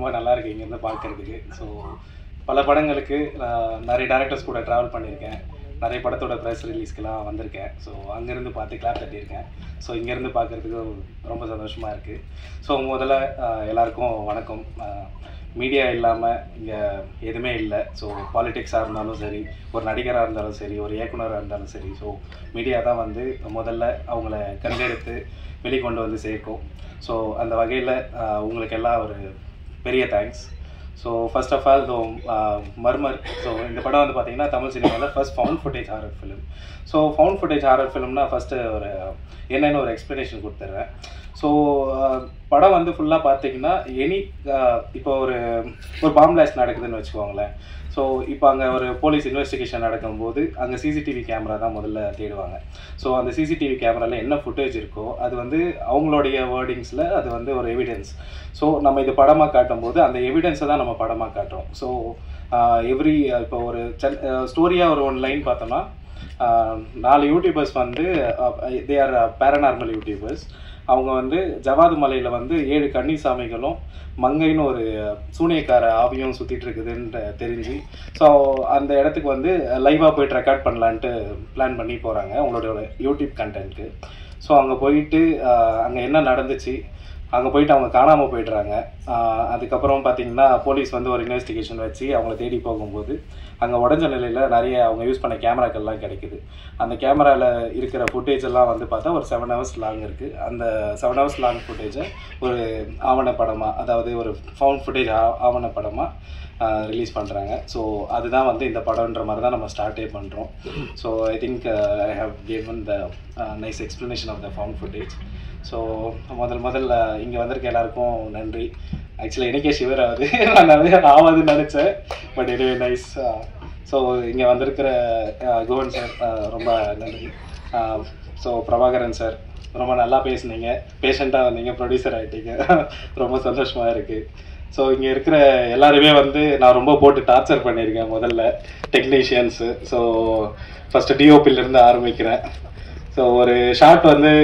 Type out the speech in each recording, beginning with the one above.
ரொம்ப நல்லா இருக்குது இங்கேருந்து பார்க்குறதுக்கு. ஸோ பல படங்களுக்கு நிறைய டேரக்டர்ஸ் கூட ட்ராவல் பண்ணியிருக்கேன். நிறைய படத்தோட ப்ரெஸ் ரிலீஸ்க்கெலாம் வந்திருக்கேன். ஸோ அங்கேருந்து பார்த்து கிளாப் தட்டியிருக்கேன். ஸோ இங்கேருந்து பார்க்குறதுக்கு ரொம்ப சந்தோஷமாக இருக்குது. ஸோ முதல்ல எல்லாருக்கும் வணக்கம். மீடியா இல்லாமல் இங்கே எதுவுமே இல்லை. ஸோ பாலிடிக்ஸாக இருந்தாலும் சரி, ஒரு நடிகராக இருந்தாலும் சரி, ஒரு இயக்குனராக இருந்தாலும் சரி, ஸோ மீடியா தான் வந்து முதல்ல அவங்கள கண்டெடுத்து வெளிக்கொண்டு வந்து சேர்க்கும். ஸோ அந்த வகையில் உங்களுக்கு எல்லாம் ஒரு பெரிய thanks. So first of all Murmur. So இந்த படம் வந்து பார்த்தீங்கன்னா தமிழ் சினிமாவில் first found footage horror film. So found footage horror ஃபிலிம்னா ஃபஸ்ட்டு ஒரு என்னென்னு ஒரு எக்ஸ்ப்ளனேஷன் கொடுத்துட்றேன். ஸோ படம் வந்து ஃபுல்லாக பார்த்தீங்கன்னா இப்போ ஒரு பாம் பிளாஸ்ட் நடக்குதுன்னு வச்சுக்கோங்களேன். ஸோ இப்போ அங்கே ஒரு போலீஸ் இன்வெஸ்டிகேஷன் நடக்கும்போது அங்கே சிசிடிவி கேமரா தான் முதல்ல தேடுவாங்க. ஸோ அந்த சிசிடிவி கேமராவில் என்ன ஃபுட்டேஜ் இருக்கோ அது வந்து அவங்களுடைய வேர்டிங்ஸில் அது வந்து ஒரு எவிடன்ஸ். ஸோ நம்ம இது படமாக காட்டும்போது அந்த எவிடன்ஸை தான் நம்ம படமாக காட்டுறோம். ஸோ இப்போ ஒரு ஸ்டோரியாக ஒரு 1 லைன் பார்த்தோம்னா 4 யூடியூபர்ஸ் வந்து தே ஆர் பேரநார்மல் யூடியூபர்ஸ். அவங்க வந்து ஜவாது மலையில் வந்து 7 கன்னி சாமிகளும் மங்கைன்னு ஒரு சூனியக்கார ஆவியும் சுற்றிட்டு இருக்குதுன்னு தெரிஞ்சு ஸோ அந்த இடத்துக்கு வந்து லைவாக போய்ட்டு ரெக்கார்ட் பண்ணலான்ட்டு பிளான் பண்ணி போகிறாங்க அவங்களோட யூடியூப் கண்டென்ட்க்கு. ஸோ அங்கே போயிட்டு அங்கே என்ன நடந்துச்சு, அங்கே போயிட்டு அவங்க காணாமல் போய்ட்றாங்க. அதுக்கப்புறம் பார்த்திங்கன்னா போலீஸ் வந்து ஒரு இன்வெஸ்டிகேஷன் வச்சு அவங்கள தேடி போகும்போது அங்கே உடஞ்ச நிலையில் நிறைய அவங்க யூஸ் பண்ண கேமராக்கள்லாம் கிடைக்குது. அந்த கேமராவில் இருக்கிற ஃபுட்டேஜ் எல்லாம் வந்து பார்த்தா ஒரு 7 hours லாங் இருக்குது. அந்த 7 hours லாங் ஃபுட்டேஜை ஒரு ஆவணப்படமாக, அதாவது ஒரு ஃபவுண்ட் ஃபுட்டேஜ் ஆவணப்படமாக ரிலீஸ் பண்ணுறாங்க. ஸோ அதுதான் வந்து இந்த படம்ன்ற மாதிரி தான் நம்ம ஸ்டார்ட்டே பண்ணுறோம். So I think I have given the nice explanation of the found footage. So முதல்ல இங்கே வந்திருக்க எல்லாருக்கும் நன்றி. ஆக்சுவலாக எனக்கே ஷிவர் ஆகுது, நான் நிறைய ஆகாதுன்னு நினச்சேன். But anyway nice. ஸோ இங்கே வந்திருக்கிற குவன் சார் ரொம்ப நன்றி. ஸோ பிரபாகரன் சார் ரொம்ப நல்லா பேசுனீங்க, பேஷண்ட்டாக வந்தீங்க, ப்ரொடியூசர் ஆகிட்டீங்க, ரொம்ப சந்தோஷமாக இருக்குது. ஸோ இங்கே இருக்கிற எல்லாருமே வந்து நான் ரொம்ப போட்டு டார்ச்சர் பண்ணியிருக்கேன். முதல்ல டெக்னீஷியன்ஸு. ஸோ ஃபஸ்ட்டு டிஓபியிலேருந்து ஆரம்பிக்கிறேன். ஸோ ஒரு ஷாட் வந்து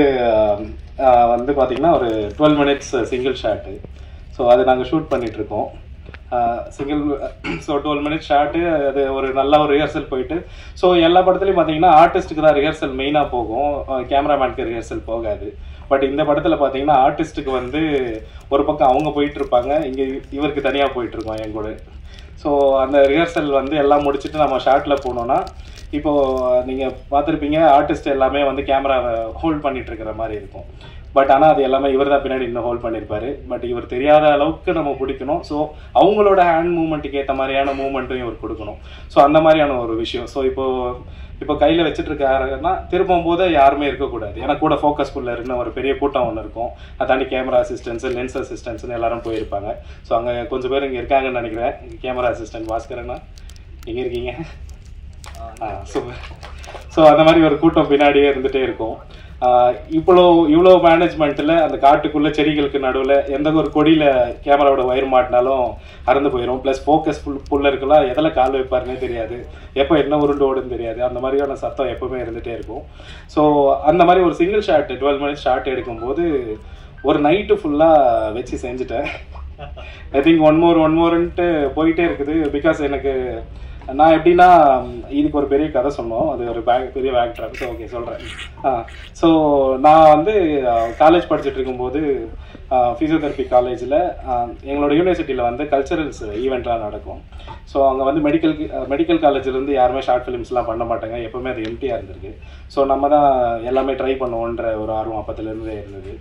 பார்த்திங்கன்னா ஒரு 12 minutes சிங்கிள் ஷாட்டு. ஸோ அது நாங்கள் ஷூட் பண்ணிகிட்ருக்கோம் ஸோ 12 minutes ஷாட்டு. அது ஒரு நல்ல ஒரு ரிஹர்சல் போயிட்டு, ஸோ எல்லா படத்துலையும் பார்த்தீங்கன்னா ஆர்டிஸ்ட்டுக்கு தான் ரிஹர்சல் மெயினாக போகும், கேமராமேனுக்கு ரிஹர்சல் போகாது. பட் இந்த படத்தில் பார்த்தீங்கன்னா ஆர்டிஸ்ட்டுக்கு வந்து ஒரு பக்கம் அவங்க போயிட்டுருப்பாங்க, இங்கே இவருக்கு தனியாக போயிட்டுருக்கோம் என் கூட. ஸோ அந்த ரிஹர்சல் வந்து எல்லாம் முடிச்சுட்டு நம்ம ஷார்ட்டில் போனோன்னா, இப்போது நீங்கள் பார்த்துருப்பீங்க ஆர்டிஸ்ட் எல்லாமே வந்து கேமராவை ஹோல்ட் பண்ணிகிட்டு இருக்கிற மாதிரி இருக்கும். பட் ஆனால் அது எல்லாமே இவர் தான் பின்னாடி இன்னும் ஹோல்ட் பண்ணியிருப்பார். பட் இவர் தெரியாத அளவுக்கு நம்ம பிடிக்கணும். ஸோ அவங்களோட ஹேண்ட் மூவ்மெண்ட்டுக்கு ஏற்ற மாதிரியான மூவ்மெண்ட்டும் இவர் கொடுக்கணும். ஸோ அந்த மாதிரியான ஒரு விஷயம். ஸோ இப்போ கையில் வச்சுட்டு இருக்காருன்னா திரும்பும் போது யாருமே இருக்கக்கூடாது. ஏன்னா கூட ஃபோக்கஸ் ஃபுல்லாக இருக்குன்னு ஒரு பெரிய கூட்டம் ஒன்று இருக்கும். அதை தாண்டி கேமரா அசிஸ்டன்ஸு, லென்ஸ் அசிஸ்டன்ஸ்னு எல்லாரும் போயிருப்பாங்க. ஸோ அங்கே கொஞ்சம் பேர் இங்கே இருக்காங்கன்னு நினைக்கிறேன். கேமரா அசிஸ்டன்ட் பாஸ்கரண்ணா எங்கே இருக்கீங்க? சூப்பர். ஸோ அந்த மாதிரி ஒரு கூட்டம் பின்னாடியே இருந்துகிட்டே இருக்கும். இவ்வளோ மேனேஜ்மெண்ட்டில் அந்த காட்டுக்குள்ளே செடிகளுக்கு நடுவில் எந்த ஒரு கொடியில் கேமராவோட ஒயர் மாட்டினாலும் அறந்து போயிடும். ப்ளஸ் ஃபோக்கஸ் ஃபுல்லாக இருக்கலாம், எதில் கால் வைப்பாருன்னே தெரியாது, எப்போ என்ன உருண்டு ஓடுன்னு தெரியாது. அந்த மாதிரியான சத்தம் எப்போவுமே இருந்துகிட்டே இருக்கும். ஸோ அந்த மாதிரி ஒரு சிங்கிள் ஷாட் 12 minutes ஷாட் எடுக்கும்போது ஒரு நைட்டு ஃபுல்லாக வச்சு செஞ்சுட்டேன். ஐ திங்க் ஒன் மோர்ன்ட்டு போயிட்டே இருக்குது. பிகாஸ் எனக்கு நான் எப்படின்னா இதுக்கு ஒரு பெரிய கதை சொன்னோம், அது ஒரு பெரிய பேக் ட்ராக். ஸோ ஓகே சொல்கிறேன். ஸோ நான் வந்து காலேஜ் படிச்சுட்டு இருக்கும்போது ஃபிசியோதெரப்பி காலேஜில் எங்களோட யூனிவர்சிட்டியில் வந்து கல்ச்சரல்ஸ் ஈவெண்ட்லாம் நடக்கும். ஸோ அங்கே வந்து மெடிக்கல் காலேஜ்லேருந்து யாருமே ஷார்ட் ஃபிலிம்ஸ்லாம் பண்ண மாட்டாங்க, எப்போவுமே அது எம்டியாக இருந்திருக்கு. ஸோ நம்ம தான் எல்லாமே ட்ரை பண்ணுவோன்ற ஒரு ஆர்வம் அப்பத்துலேருந்தே இருந்தது.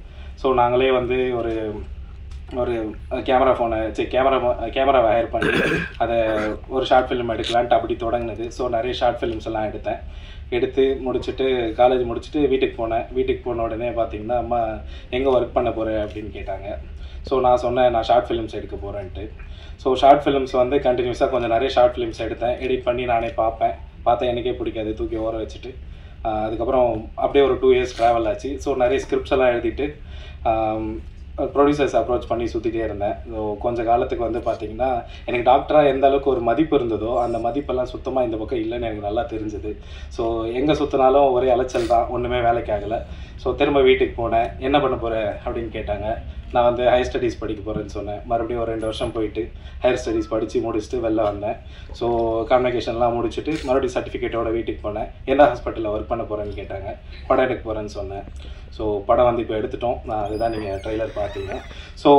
ஸோ நாங்களே வந்து ஒரு கேமராவை ஹையர் பண்ணி அதை ஒரு ஷார்ட் ஃபிலிம் எடுக்கலான்ட்டு அப்படி தொடங்கினது. ஸோ நிறைய ஷார்ட் ஃபிலிம்ஸ் எல்லாம் எடுத்து முடிச்சுட்டு காலேஜ் முடிச்சுட்டு வீட்டுக்கு போன உடனே பார்த்தீங்கன்னா அம்மா எங்கே ஒர்க் பண்ண போகிறேன் அப்படின்னு கேட்டாங்க. ஸோ நான் சொன்னேன் நான் ஷார்ட் ஃபிலிம்ஸ் எடுக்க போகிறேன்ட்டு. ஸோ ஷார்ட் ஃபிலிம்ஸ் வந்து கண்டினியூஸாக கொஞ்சம் நிறைய ஷார்ட் ஃபிலிம்ஸ் எடிட் பண்ணி நானே பார்த்தேன் எனக்கே பிடிக்காது, தூக்கி ஓர வச்சுட்டு அதுக்கப்புறம் அப்படியே ஒரு 2 years ட்ராவல் ஆச்சு. ஸோ நிறைய ஸ்கிரிப்ட்ஸ் எல்லாம் எழுதிட்டு ப்ரொடியூசர்ஸ் அப்ரோச் பண்ணி சுற்றிட்டே இருந்தேன். ஸோ கொஞ்சம் காலத்துக்கு வந்து பார்த்திங்கன்னா எனக்கு டாக்டராக எந்த அளவுக்கு ஒரு மதிப்பு இருந்ததோ அந்த மதிப்பெல்லாம் சுத்தமாக இந்த பக்கம் இல்லைன்னு எனக்கு நல்லா தெரிஞ்சுது. ஸோ எங்கே சுற்றினாலும் ஒரே அலைச்சல் தான், ஒன்றுமே வேலைக்கு ஆகலை. ஸோ திரும்ப வீட்டுக்கு போனேன். என்ன பண்ண போகிற அப்படின்னு கேட்டாங்க. நான் வந்து ஹையர் ஸ்டடீஸ் படிக்க போகிறேன்னு சொன்னேன். மறுபடியும் ஒரு 2 வருஷம் போயிட்டு ஹையர் ஸ்டடீஸ் படித்து முடிச்சுட்டு வெளில வந்தேன். ஸோ கம்யூனிகேஷன்லாம் முடிச்சுட்டு மறுபடியும் சர்டிஃபிகேட்டோட வீட்டுக்கு போனேன். எந்த ஹாஸ்பிட்டலில் ஒர்க் பண்ண போகிறேன்னு கேட்டாங்க. படம் எடுக்க போகிறேன்னு சொன்னேன். ஸோ படம் வந்து இப்போ எடுத்துட்டோம். அதுதான் நீங்கள் ட்ரெய்லர் பார்த்தீங்க. ஸோ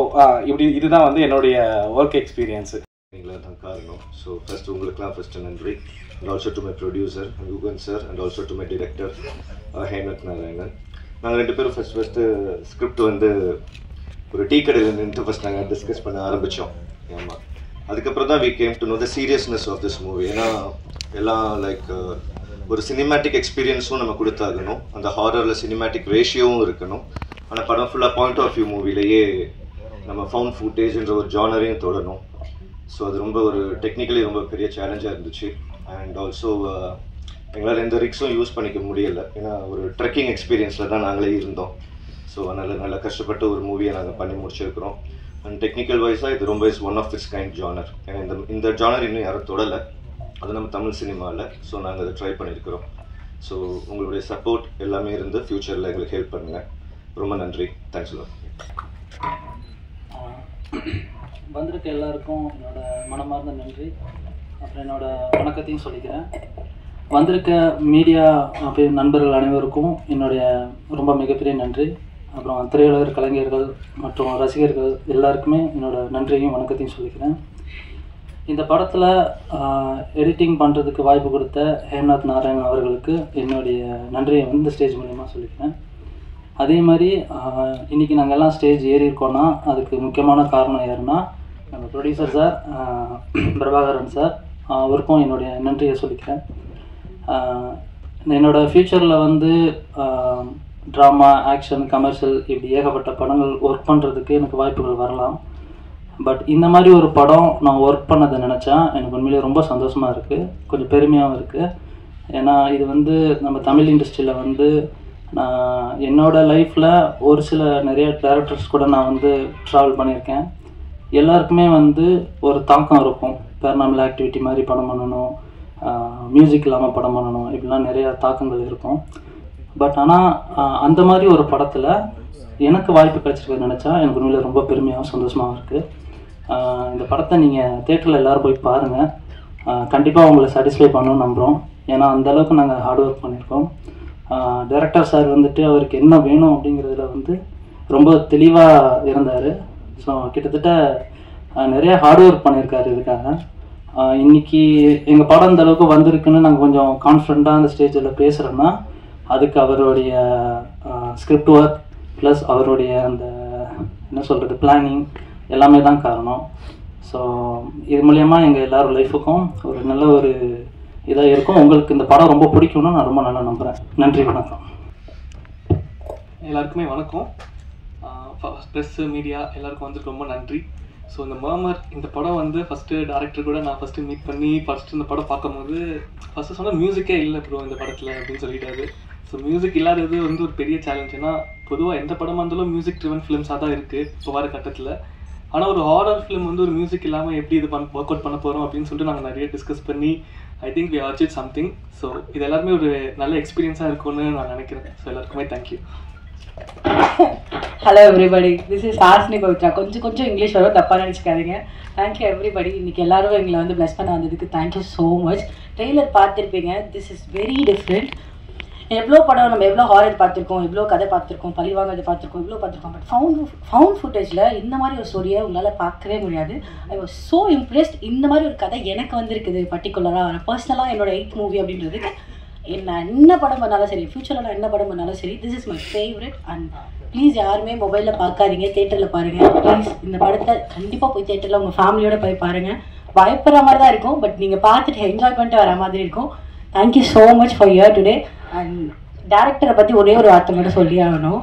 இதுதான் வந்து என்னுடைய ஒர்க் எக்ஸ்பீரியன்ஸு. நீங்களாக தான் காரணம். ஸோ ஃபர்ஸ்ட் உங்களுக்குலாம் ஃபஸ்ட்டு நன்றி. And also to my producer Yugan sir and also to my director Hemanth Narayanan. நாங்கள் 2 பேரும் ஃபஸ்ட்டு ஸ்கிரிப்ட் வந்து ஒரு டீ கடையில் நின்று ஃபஸ்ட் நாங்கள் டிஸ்கஸ் பண்ண ஆரம்பித்தோம். ஆமாம், அதுக்கப்புறம் தான் we came to know the seriousness of this movie. ஏன்னா எல்லாம் லைக் ஒரு சினிமேட்டிக் எக்ஸ்பீரியன்ஸும் நம்ம கொடுத்தாகணும், அந்த ஹாரரில் சினிமேட்டிக் ரேஷியோவும் இருக்கணும். ஆனால் படம் ஃபுல்லாக பாயிண்ட் ஆஃப் வியூ மூவிலேயே நம்ம ஃபவுண்ட் ஃபுட்டேஜ்ன்ற ஒரு ஜானரையும் தொடரணும். ஸோ அது ரொம்ப ஒரு டெக்னிக்கலி ரொம்ப பெரிய சேலஞ்சாக இருந்துச்சு. அண்ட் ஆல்சோ எங்களால் எந்த ரிக்ஸும் யூஸ் பண்ணிக்க முடியலை. ஏன்னா ஒரு ட்ரெக்கிங் எக்ஸ்பீரியன்ஸில் தான் நாங்களே இருந்தோம். ஸோ அதனால் நல்லா கஷ்டப்பட்டு ஒரு மூவியை நாங்கள் பண்ணி முடிச்சிருக்கிறோம். அண்ட் டெக்னிக்கல் வைஸாக இது ரொம்ப one of this kind genre. ஏன்னா இந்த ஜானர் இன்னும் யாரும் தொடலை, அது நம்ம தமிழ் சினிமாவில். ஸோ நாங்கள் அதை ட்ரை பண்ணியிருக்கிறோம். ஸோ உங்களுடைய சப்போர்ட் எல்லாமே இருந்து ஃப்யூச்சரில் எங்களுக்கு ஹெல்ப் பண்ணுங்கள். ரொம்ப நன்றி. Thanks lot. வந்திருக்க எல்லாருக்கும் என்னோட மனமார்ந்த நன்றி. அப்புறம் என்னோட வணக்கத்தையும் சொல்லிக்கிறேன். வந்திருக்க மீடியா நண்பர்கள் அனைவருக்கும் என்னுடைய ரொம்ப மிகப்பெரிய நன்றி. அப்புறம் திரையுலக கலைஞர்கள் மற்றும் ரசிகர்கள் எல்லாருக்குமே என்னோட நன்றியையும் வணக்கத்தையும் சொல்லிக்கிறேன். இந்த படத்தில் எடிட்டிங் பண்ணுறதுக்கு வாய்ப்பு கொடுத்த ஹேமநாத் நாராயணன் அவர்களுக்கு என்னுடைய நன்றியை வந்து ஸ்டேஜ் மூலமா சொல்லிக்கிறேன். அதே மாதிரி இன்றைக்கி நாங்கள் எல்லாம் ஸ்டேஜ் ஏறி இருக்கோன்னா அதுக்கு முக்கியமான காரணம் யாருன்னா நம்ம ப்ரொடியூசர் சார் பிரபாகரன் சார், அவருக்கும் என்னுடைய நன்றியை சொல்லிக்கிறேன். என்னோடய ஃப்யூச்சரில் வந்து ட்ராமா, ஆக்ஷன், கமர்ஷியல் இப்படி ஏகப்பட்ட படங்கள் ஒர்க் பண்ணுறதுக்கு எனக்கு வாய்ப்புகள் வரலாம். பட் இந்த மாதிரி ஒரு படம் நான் ஒர்க் பண்ணதை நினச்சா எனக்கு உண்மையிலே ரொம்ப சந்தோஷமாக இருக்குது, கொஞ்சம் பெருமையாகவும் இருக்குது. ஏன்னா இது வந்து நம்ம தமிழ் இண்டஸ்ட்ரியில் வந்து நான் என்னோடய லைஃப்பில் ஒரு சில நிறைய டேரக்டர்ஸ் கூட நான் வந்து ட்ராவல் பண்ணியிருக்கேன். எல்லாருக்குமே வந்து ஒரு தாக்கம் இருக்கும். பேரனாமல் ஆக்டிவிட்டி மாதிரி படம் பண்ணணும், மியூசிக் இல்லாமல் படம் பண்ணணும், இப்படிலாம் நிறையா தாக்கங்கள் இருக்கும். பட் ஆனால் அந்த மாதிரி ஒரு படத்தில் எனக்கு வாய்ப்பு கிடைச்சிருக்க நினச்சா எனக்கு உண்மையிலே ரொம்ப பெருமையாகவும் சந்தோஷமாகவும் இருக்குது. இந்த படத்தை நீங்கள் தேட்டரில் எல்லோரும் போய் பாருங்கள். கண்டிப்பாக உங்களை சாட்டிஸ்ஃபை பண்ணணும்னு நம்புகிறோம். ஏன்னா அந்தளவுக்கு நாங்கள் ஹார்ட் ஒர்க் பண்ணியிருக்கோம். டைரக்டர் சார் வந்துட்டு அவருக்கு என்ன வேணும் அப்படிங்கிறதுல வந்து ரொம்ப தெளிவாக இருந்தார். ஸோ கிட்டத்தட்ட நிறைய ஹார்ட் ஒர்க் பண்ணியிருக்காரு இதுக்காக. இன்றைக்கி எங்கள் படம் இந்த அளவுக்கு வந்திருக்குன்னு நாங்கள் கொஞ்சம் கான்ஃபிடண்ட்டாக அந்த ஸ்டேஜில் பேசுகிறோன்னா அதுக்கு அவருடைய ஸ்கிரிப்ட் ஒர்க் ப்ளஸ் அவருடைய அந்த என்ன சொல்கிறது பிளானிங் எல்லாமே தான் காரணம். ஸோ இது மூலயமா எங்கள் எல்லோரும் லைஃபுக்கும் ஒரு நல்ல ஒரு இதாக இருக்கும். உங்களுக்கு இந்த படம் ரொம்ப பிடிக்கும்னு நான் ரொம்ப நல்லா நம்புகிறேன். நன்றி, வணக்கம். எல்லாருக்குமே வணக்கம். ப்ரெஸ்ஸு, மீடியா எல்லாருக்கும் வந்து ரொம்ப நன்றி. ஸோ இந்த மர்மர் இந்த படம் வந்து ஃபஸ்ட்டு டேரக்டர் கூட நான் ஃபஸ்ட்டு மீட் பண்ணி ஃபஸ்ட்டு இந்த படம் பார்க்கும்போது ஃபஸ்ட்டு சொன்னால் மியூசிக்கே இல்லை ப்ரோ இந்த படத்தில் அப்படின்னு சொல்லிட்டாரு. ஸோ மியூசிக் இல்லாதது வந்து ஒரு பெரிய சேலஞ்ச். ஏன்னா பொதுவாக எந்த படமாக இருந்தாலும் மியூசிக் ட்ரிவன் ஃபிலிம்ஸாக தான் இருக்குது இப்போ வர கட்டத்தில். ஆனால் ஒரு ஹாரர் ஃபிலிம் வந்து ஒரு மியூசிக் இல்லாமல் எப்படி இது ஒர்க் அவுட் பண்ண போகிறோம் அப்படின்னு சொல்லிட்டு நாங்கள் நிறைய டிஸ்கஸ் பண்ணி I think we achieve something. So இது எல்லாருமே ஒரு நல்ல எக்ஸ்பீரியன்ஸாக இருக்கும்னு நான் நினைக்கிறேன். ஸோ எல்லாருக்குமே thank you. Hello everybody, this is Hasni Pavithra. கொஞ்சம் இங்கிலீஷ் வரும், தப்பாக நினச்சிக்காதீங்க. Thank you everybody. இன்றைக்கி எல்லாரும் எங்களை வந்து ப்ளஸ் பண்ண வந்ததுக்கு தேங்க்யூ ஸோ மச். ட்ரெய்லர் பார்த்துருப்பீங்க. This is very different. எவ்வளோ படம் நம்ம எவ்வளோ ஹாரர் பார்த்துருக்கோம், எவ்வளோ கதை பார்த்துருக்கோம், பழிவாங்கதை பார்த்துருக்கோம், எவ்வளோ பார்த்துருக்கோம். பட் ஃபவுண்ட் ஃபுட்டேஜில் இந்த மாதிரி ஒரு ஸ்டோரியை உங்களால் பார்க்கவே முடியாது. I was so impressed. இந்த மாதிரி ஒரு கதை எனக்கு வந்திருக்குது பர்டிகுலராக. பர்சனலாக என்னோட 8th மூவி அப்படின்றதுக்கு என்ன படம் பண்ணாலும் சரி, ஃப்யூச்சரில் நான் என்ன படம் பண்ணாலும் சரி, this is my favourite. And please யாருமே மொபைலில் பார்க்காதீங்க, தேட்டரில் பாருங்கள் ப்ளீஸ். இந்த படத்தை கண்டிப்பாக போய் தேட்டரில் உங்கள் ஃபேமிலியோடு போய் பாருங்கள். பயப்படுற மாதிரி தான் இருக்கும், பட் நீங்கள் பார்த்துட்டு என்ஜாய் பண்ணிட்டு வர மாதிரி இருக்கும். Thank you so much for your today. And டேரக்டரை பற்றி ஒரே ஒரு வார்த்தை மட்டும் சொல்லி ஆகணும்.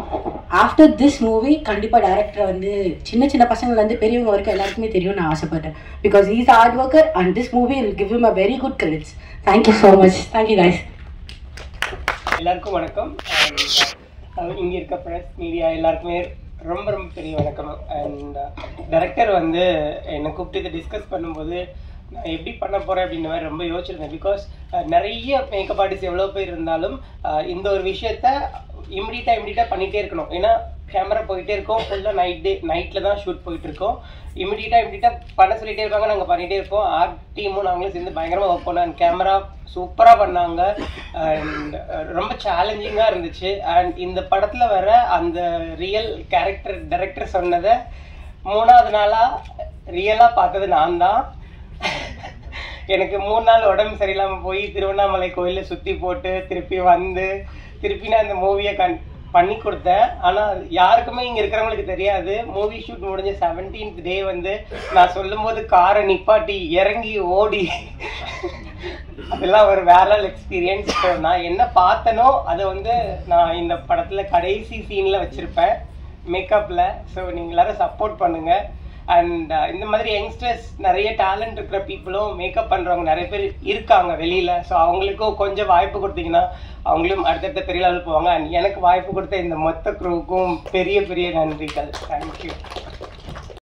ஆஃப்டர் திஸ் மூவி கண்டிப்பாக டேரக்டரை வந்து சின்ன பசங்கள்லேருந்து பெரியவங்க வரைக்கும் எல்லாருக்குமே தெரியும் நான் ஆசைப்பட்டேன். Because he is hard worker and this movie will give him a very good credits. Thank you so much. Thank you guys. எல்லாருக்கும் வணக்கம். இங்கே இருக்க ப்ரெஸ், மீடியா எல்லாருக்குமே ரொம்ப பெரிய வணக்கம். அண்ட் டைரக்டர் வந்து என்னை கூப்பிட்டு இதை டிஸ்கஸ் பண்ணும்போது நான் எப்படி பண்ண போகிறேன் அப்படின்ற மாதிரி ரொம்ப யோசிச்சிருந்தேன். பிகாஸ் நிறைய மேக்கப் ஆர்டிஸ்ட் எவ்வளோ பேர் இருந்தாலும் இந்த ஒரு விஷயத்த இம்மிடியட்டாக பண்ணிகிட்டே இருக்கணும். ஏன்னா கேமரா போயிட்டே இருக்கோம், ஃபுல்லாக நைட்டில் தான் ஷூட் போயிட்டுருக்கோம். இமிடியேட்டாக பண்ண சொல்லிகிட்டே இருப்பாங்க, நாங்கள் பண்ணிகிட்டே இருப்போம். ஆர்ட் டீமும் நாங்களும் சேர்ந்து பயங்கரமாக ஒர்க் பண்ணோம். அண்ட் கேமரா சூப்பராக பண்ணாங்க அண்ட் ரொம்ப சேலஞ்சிங்காக இருந்துச்சு. அண்ட் இந்த படத்தில் வர அந்த ரியல் கேரக்டர் டைரக்டர் சொன்னதை 3வது நாளாக ரியலாக பார்த்தது நான் தான். எனக்கு 3 நாள் உடம்பு சரியில்லாமல் போய் திருவண்ணாமலை கோயிலில் சுற்றி போட்டு திருப்பி நான் இந்த மூவியை பண்ணி கொடுத்தேன். ஆனால் யாருக்குமே இங்கே இருக்கிறவங்களுக்கு தெரியாது. மூவி ஷூட் முடிஞ்ச 17th டே வந்து நான் சொல்லும்போது காரை நிப்பாட்டி இறங்கி ஓடி அதெல்லாம் ஒரு வேற எக்ஸ்பீரியன்ஸ். நான் என்ன பார்த்தனோ அதை வந்து நான் இந்த படத்தில் கடைசி சீனில் வச்சுருப்பேன் மேக்கப்பில். ஸோ நீங்கள் எல்லாரும் சப்போர்ட் பண்ணுங்கள். அண்ட் இந்த மாதிரி யங்ஸ்டர்ஸ் நிறைய டேலண்ட் இருக்கிற பீப்புளும் மேக்கப் பண்ணுறவங்க நிறைய பேர் இருக்காங்க வெளியில். ஸோ அவங்களுக்கும் கொஞ்சம் வாய்ப்பு கொடுத்தீங்கன்னா அவங்களும் அடுத்தடுத்த பெரிய லெவல் போவாங்க. அண்ட் எனக்கு வாய்ப்பு கொடுத்த இந்த மொத்த குரூவுக்கும் பெரிய பெரிய நன்றிகள். தேங்க்யூ.